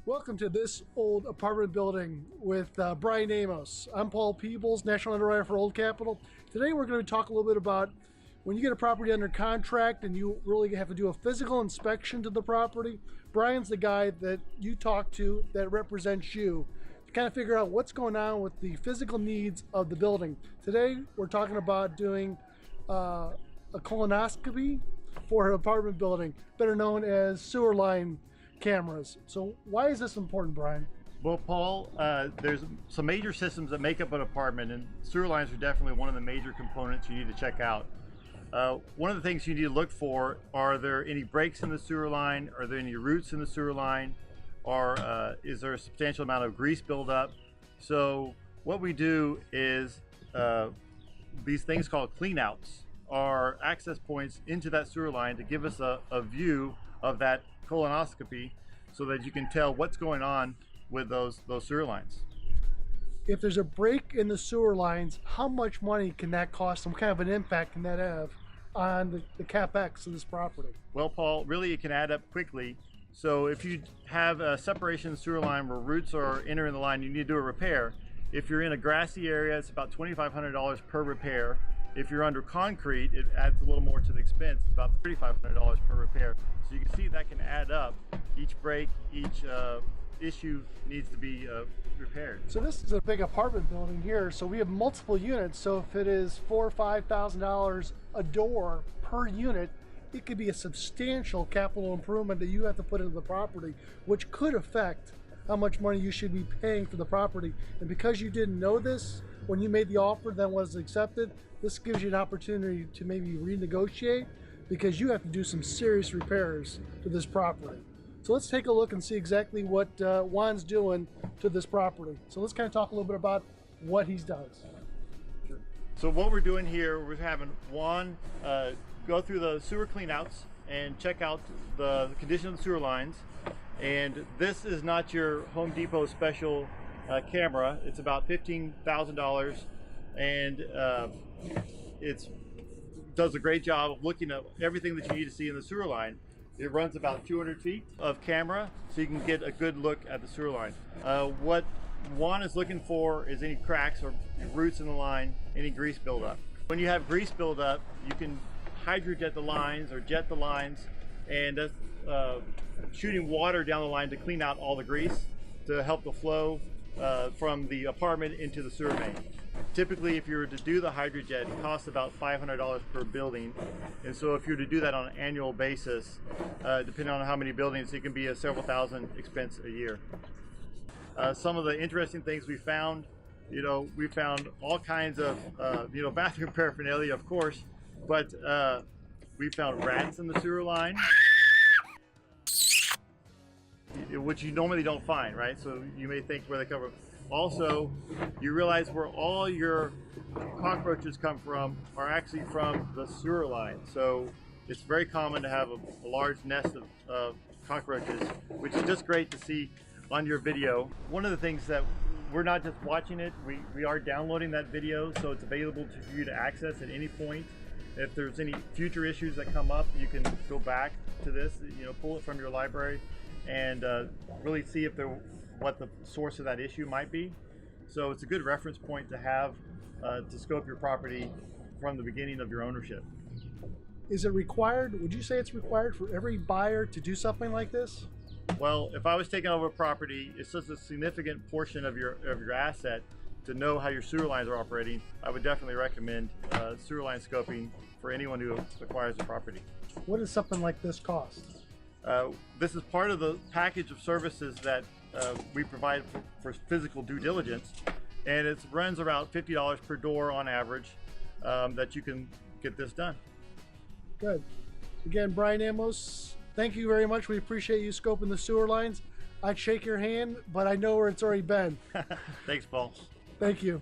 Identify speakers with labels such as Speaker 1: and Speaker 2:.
Speaker 1: Welcome to this old apartment building with Bryan Amos. I'm Paul Peebles, National Underwriter for Old Capital. Today we're going to talk a little bit about when you get a property under contract and you really have to do a physical inspection to the property. Bryan's the guy that you talk to that represents you to kind of figure out what's going on with the physical needs of the building. Today we're talking about doing a colonoscopy for an apartment building, better known as sewer line cameras. So why is this important, Bryan?
Speaker 2: Well, Paul, there's some major systems that make up an apartment, and sewer lines are definitely one of the major components you need to check out. One of the things you need to look for, are there any breaks in the sewer line? Are there any roots in the sewer line? Or is there a substantial amount of grease buildup? So what we do is these things called cleanouts are access points into that sewer line to give us a view of that colonoscopy so that you can tell what's going on with those sewer lines.
Speaker 1: If there's a break in the sewer lines, how much money can that cost? What kind of an impact can that have on the capex of this property?
Speaker 2: Well, Paul, really it can add up quickly. So if you have a separation in the sewer line where roots are entering the line, you need to do a repair. If you're in a grassy area, it's about $2,500 per repair. If you're under concrete, it adds a little more to the expense. It's about $3,500 per repair. So you can see that can add up. Each break, each issue needs to be repaired.
Speaker 1: So this is a big apartment building here. So we have multiple units. So if it is $4,000 or $5,000 a door per unit, it could be a substantial capital improvement that you have to put into the property, which could affect how much money you should be paying for the property. And because you didn't know this when you made the offer that was accepted, this gives you an opportunity to maybe renegotiate, because you have to do some serious repairs to this property. So let's take a look and see exactly what Juan's doing to this property. So let's kind of talk a little bit about what he does.
Speaker 2: Sure. So what we're doing here, we're having Juan go through the sewer cleanouts and check out the condition of the sewer lines. And this is not your Home Depot special camera. It's about $15,000, and it does a great job of looking at everything that you need to see in the sewer line. It runs about 200 feet of camera, so you can get a good look at the sewer line. What Juan is looking for is any cracks or roots in the line, any grease buildup. When you have grease buildup, you can hydrojet the lines or jet the lines, and that's shooting water down the line to clean out all the grease to help the flow from the apartment into the sewer main. Typically, if you were to do the hydrojet, it costs about $500 per building. And so if you were to do that on an annual basis, depending on how many buildings, it can be a several thousand expense a year. Some of the interesting things we found, we found all kinds of, bathroom paraphernalia, of course, but we found rats in the sewer line, which you normally don't find, right? So you may think where they come from. Also, you realize where all your cockroaches come from are actually from the sewer line. So it's very common to have a large nest of cockroaches, which is just great to see on your video. One of the things that we're not just watching it, we are downloading that video, so it's available for you to access at any point. If there's any future issues that come up, you can go back to this, pull it from your library and really see what the source of that issue might be. So it's a good reference point to have to scope your property from the beginning of your ownership.
Speaker 1: Is it required? Would you say it's required for every buyer to do something like this?
Speaker 2: Well, if I was taking over a property, it's such a significant portion of your asset to know how your sewer lines are operating. I would definitely recommend sewer line scoping for anyone who acquires the property.
Speaker 1: What does something like this cost?
Speaker 2: This is part of the package of services that we provide for physical due diligence, and it runs around $50 per door on average that you can get this done.
Speaker 1: Good. Again, Bryan Amos, thank you very much. We appreciate you scoping the sewer lines. I'd shake your hand, but I know where it's already been.
Speaker 2: Thanks, Paul.
Speaker 1: Thank you.